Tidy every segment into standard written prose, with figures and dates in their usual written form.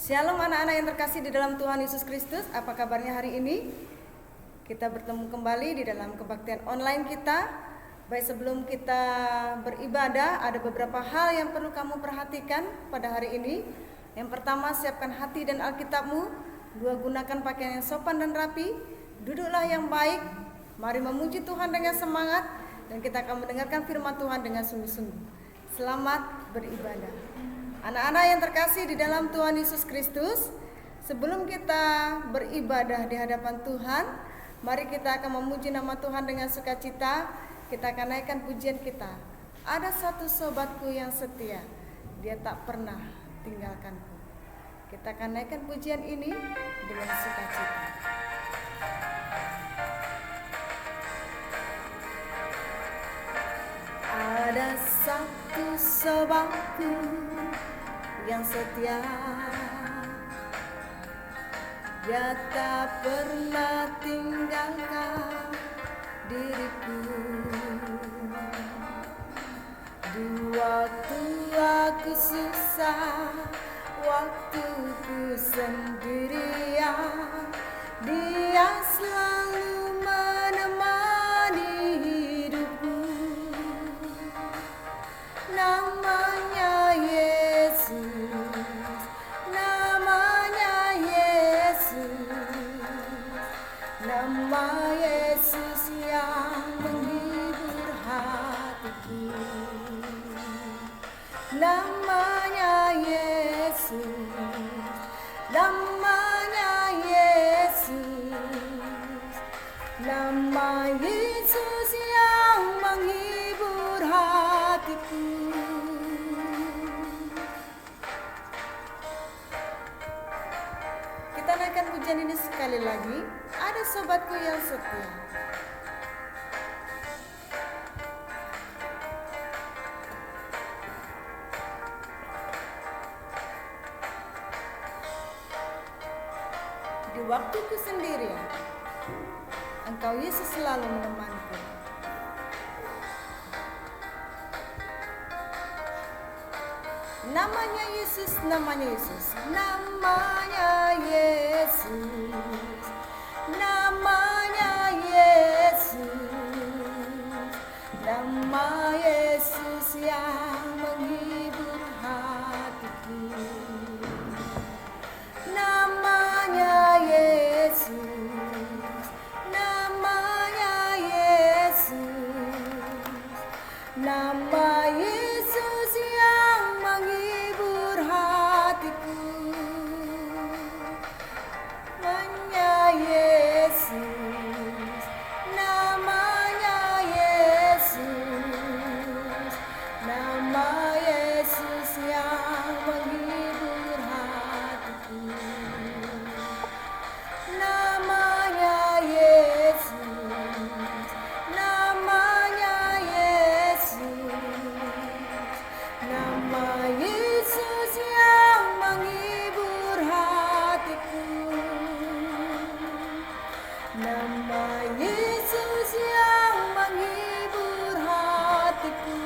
Shalom anak-anak yang terkasih di dalam Tuhan Yesus Kristus. Apa kabarnya hari ini? Kita bertemu kembali di dalam kebaktian online kita. Baik, sebelum kita beribadah, ada beberapa hal yang perlu kamu perhatikan pada hari ini. Yang pertama, siapkan hati dan Alkitabmu. Dua, gunakan pakaian yang sopan dan rapi. Duduklah yang baik. Mari memuji Tuhan dengan semangat, dan kita akan mendengarkan firman Tuhan dengan sungguh-sungguh. Selamat beribadah. Anak-anak yang terkasih di dalam Tuhan Yesus Kristus, sebelum kita beribadah di hadapan Tuhan, mari kita akan memuji nama Tuhan dengan sukacita. Kita akan naikkan pujian kita. Ada satu sobatku yang setia, dia tak pernah tinggalkanku. Kita akan naikkan pujian ini dengan sukacita. Ada satu sobatku yang setia, dia tak pernah tinggalkan diriku. Di waktu aku susah, waktuku sendirian, dia selalu menemani hidupku. Namanya Yesus, namanya Yesus, nama Yesus yang menghibur hatiku. Namanya Yesus, namanya Yesus, nama Yesus yang menghibur hatiku. Kita naikkan pujian ini sekali lagi. Ada sobatku yang setia. Di waktuku sendirian, Engkau Yesus selalu menemaniku. Namanya Yesus, namanya Yesus, namanya Yesus, namanya Yesus, nama Yesus yang menghibur hatiku. Namanya Yesus, namanya Yesus, nama Yesus yang menghibur hatiku. Namanya Yesus, namanya Yesus, nama Yesus yang menghibur hatiku. Namanya Yesus, namanya Yesus, nama Yesus yang menghibur hatiku. Nama Yesus yang menghibur hatiku.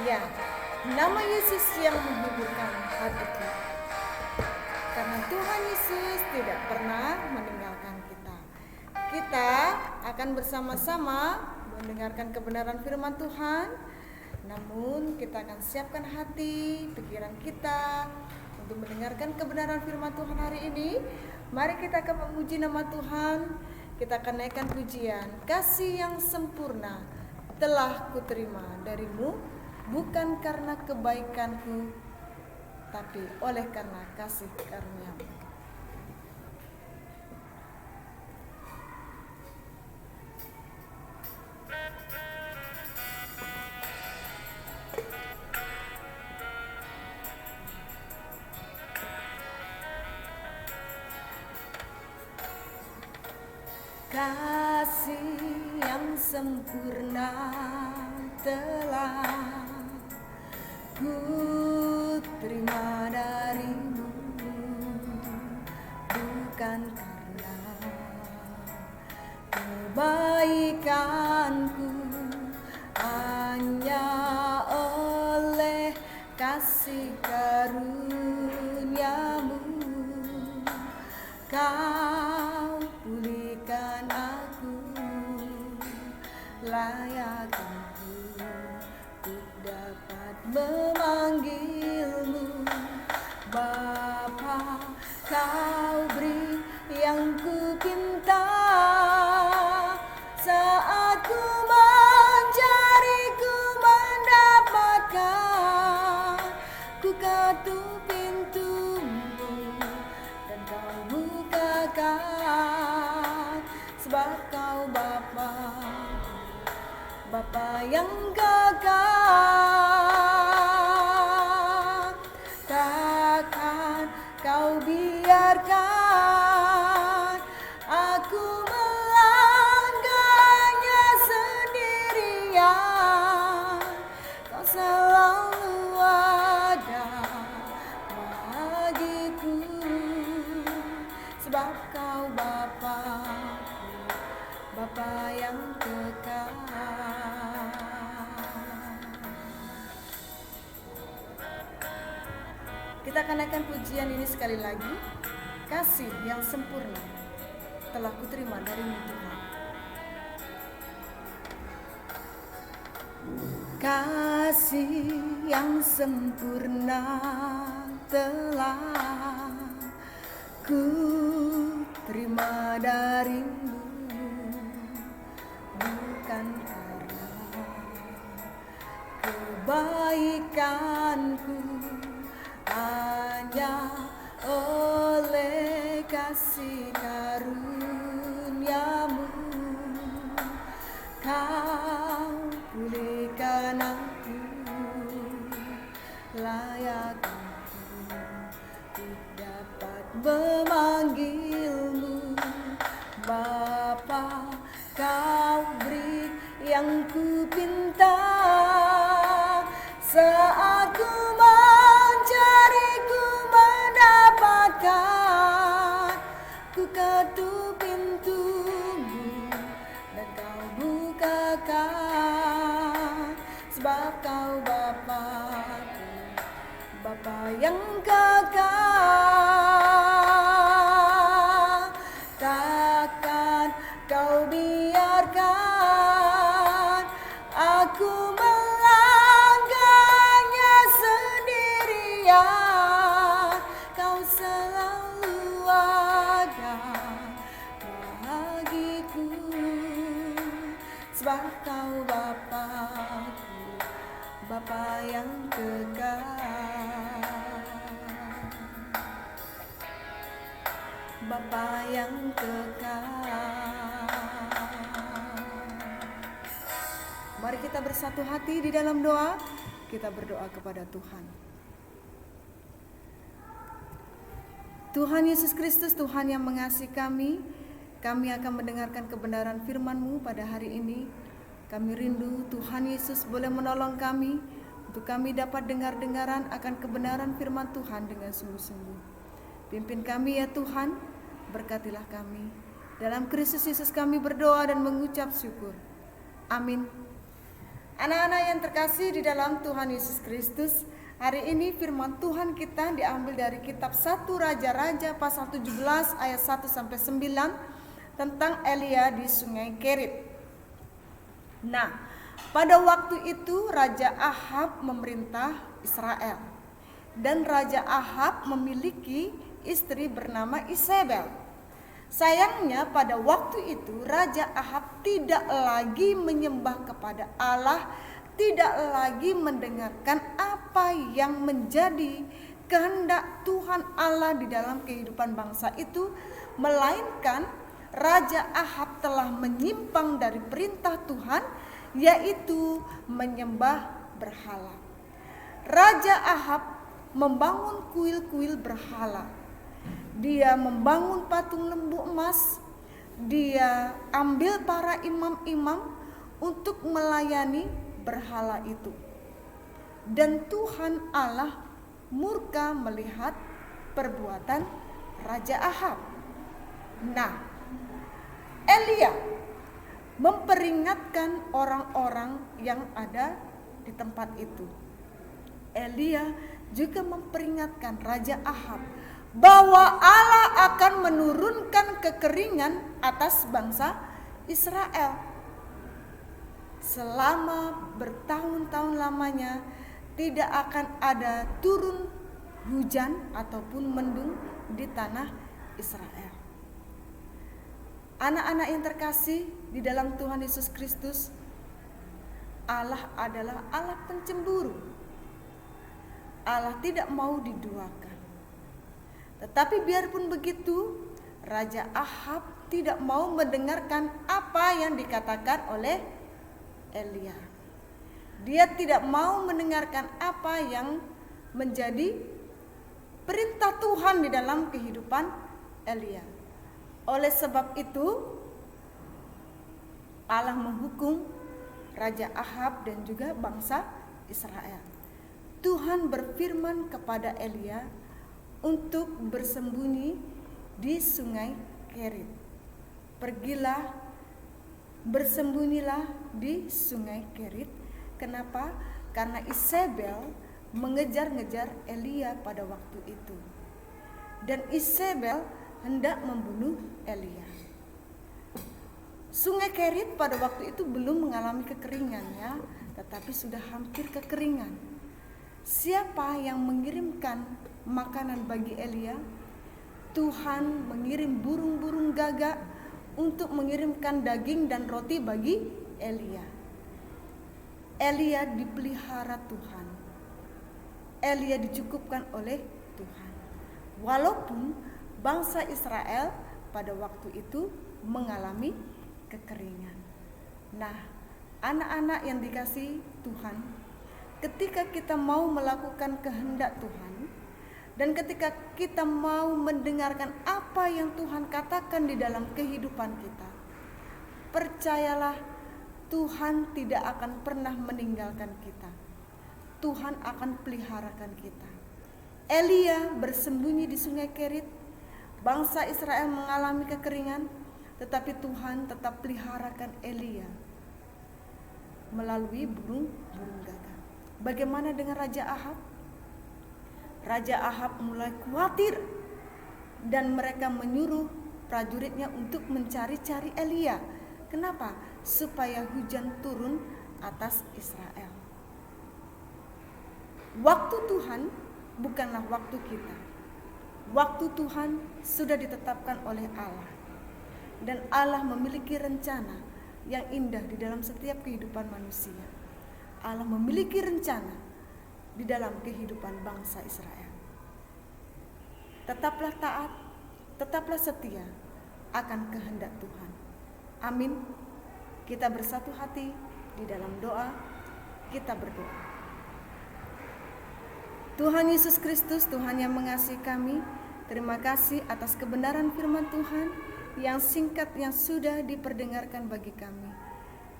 Ya, nama Yesus yang menghiburkan hatiku. Karena Tuhan Yesus tidak pernah meninggalkan kita. Kita akan bersama-sama mendengarkan kebenaran firman Tuhan. Namun kita akan siapkan hati, pikiran kita untuk mendengarkan kebenaran firman Tuhan hari ini. Mari kita akan memuji nama Tuhan. Kita akan naikkan pujian. Kasih yang sempurna telah kuterima darimu, bukan karena kebaikanku, tapi oleh karena kasih karunia-Mu. Kasih yang sempurna telah ku terima darimu, bukan karena kebaikanku, hanya oleh kasih karuniamu, Kau pulihkan aku, layak aku untuk dapat memanggilmu Bapa. Kau beri yang ku pinta, saat ku mencari ku mendapatkan, ku ketuk pintumu dan kau bukakan, sebab kau Bapa, Bapa yang kekal. Takkan kau biarkan aku melangkahnya sendirian, kau selalu ada bagiku, sebab kau Bapa, Bapa yang kekal. Kita akan naikkan pujian ini sekali lagi. Kasih yang sempurna telah kuterima darimu Tuhan. Kasih yang sempurna telah ku terima darimu, bukan karena kebaikanku, hanya oleh kasih karuniamu, Kau pulihkan aku, layak aku untuk dapat memanggilmu Bapa. Kau beri yang ku pinta, saat ku mencari ku mendapatkan, ku ketuk pintumu dan kau bukakan, sebab kau Bapa, Bapa yang kekal. Takkan kau biarkan aku melangkahnya sendirian, kau selalu ada bagiku, sebab kau Bapa-Ku, Bapa yang kekal, Bapa yang kekal. Mari kita bersatu hati di dalam doa. Kita berdoa kepada Tuhan. Tuhan Yesus Kristus, Tuhan yang mengasihi kami akan mendengarkan kebenaran firman-Mu pada hari ini. Kami rindu Tuhan Yesus boleh menolong kami untuk kami dapat dengar-dengaran akan kebenaran firman Tuhan dengan sungguh-sungguh. Pimpin kami ya Tuhan, berkatilah kami. Dalam Kristus Yesus kami berdoa dan mengucap syukur. Amin. Anak-anak yang terkasih di dalam Tuhan Yesus Kristus, hari ini firman Tuhan kita diambil dari kitab 1 Raja-Raja pasal 17 ayat 1-9 tentang Elia di Sungai Kerit. Nah, pada waktu itu Raja Ahab memerintah Israel, dan Raja Ahab memiliki istri bernama Isabel. Sayangnya pada waktu itu Raja Ahab tidak lagi menyembah kepada Allah, tidak lagi mendengarkan apa yang menjadi kehendak Tuhan Allah di dalam kehidupan bangsa itu, melainkan Raja Ahab telah menyimpang dari perintah Tuhan, yaitu menyembah berhala. Raja Ahab membangun kuil-kuil berhala. Dia membangun patung lembu emas. Dia ambil para imam-imam untuk melayani berhala itu. Dan Tuhan Allah murka melihat perbuatan Raja Ahab. Nah, Elia memperingatkan orang-orang yang ada di tempat itu. Elia juga memperingatkan Raja Ahab bahwa Allah akan menurunkan kekeringan atas bangsa Israel. Selama bertahun-tahun lamanya tidak akan ada turun hujan ataupun mendung di tanah Israel. Anak-anak yang terkasih di dalam Tuhan Yesus Kristus, Allah adalah Allah pencemburu. Allah tidak mau diduakan. Tetapi biarpun begitu, Raja Ahab tidak mau mendengarkan apa yang dikatakan oleh Elia. Dia tidak mau mendengarkan apa yang menjadi perintah Tuhan di dalam kehidupan Elia. Oleh sebab itu, Allah menghukum Raja Ahab dan juga bangsa Israel. Tuhan berfirman kepada Elia untuk bersembunyi di sungai Kerit. Pergilah, bersembunyilah di sungai Kerit. Kenapa? Karena Isabel mengejar-ngejar Elia pada waktu itu. Dan Isabel hendak membunuh Elia. Sungai Kerit pada waktu itu belum mengalami kekeringannya, tetapi sudah hampir kekeringan. Siapa yang mengirimkan makanan bagi Elia? Tuhan mengirim burung-burung gagak untuk mengirimkan daging dan roti bagi Elia. Elia dipelihara Tuhan. Elia dicukupkan oleh Tuhan. Walaupun bangsa Israel pada waktu itu mengalami kekeringan. Nah, anak-anak yang dikasihi Tuhan, ketika kita mau melakukan kehendak Tuhan dan ketika kita mau mendengarkan apa yang Tuhan katakan di dalam kehidupan kita, percayalah Tuhan tidak akan pernah meninggalkan kita. Tuhan akan peliharakan kita. Elia bersembunyi di sungai Kerit. Bangsa Israel mengalami kekeringan, tetapi Tuhan tetap peliharakan Elia melalui burung-burung gagak. Bagaimana dengan Raja Ahab? Raja Ahab mulai khawatir dan mereka menyuruh prajuritnya untuk mencari-cari Elia. Kenapa? Supaya hujan turun atas Israel. Waktu Tuhan bukanlah waktu kita. Waktu Tuhan sudah ditetapkan oleh Allah. Dan Allah memiliki rencana yang indah di dalam setiap kehidupan manusia. Allah memiliki rencana di dalam kehidupan bangsa Israel. Tetaplah taat, tetaplah setia akan kehendak Tuhan. Amin. Kita bersatu hati di dalam doa, kita berdoa. Tuhan Yesus Kristus, Tuhan yang mengasihi kami, terima kasih atas kebenaran firman Tuhan yang singkat yang sudah diperdengarkan bagi kami.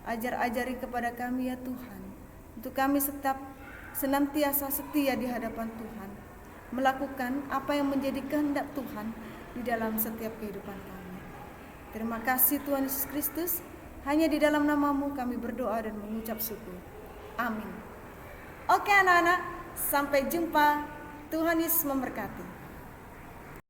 Ajar-ajari kepada kami ya Tuhan, untuk kami senantiasa setia di hadapan Tuhan, melakukan apa yang menjadi kehendak Tuhan di dalam setiap kehidupan kami. Terima kasih Tuhan Yesus Kristus, hanya di dalam nama-Mu kami berdoa dan mengucap syukur. Amin. Oke anak-anak, sampai jumpa. Tuhan Yesus memberkati.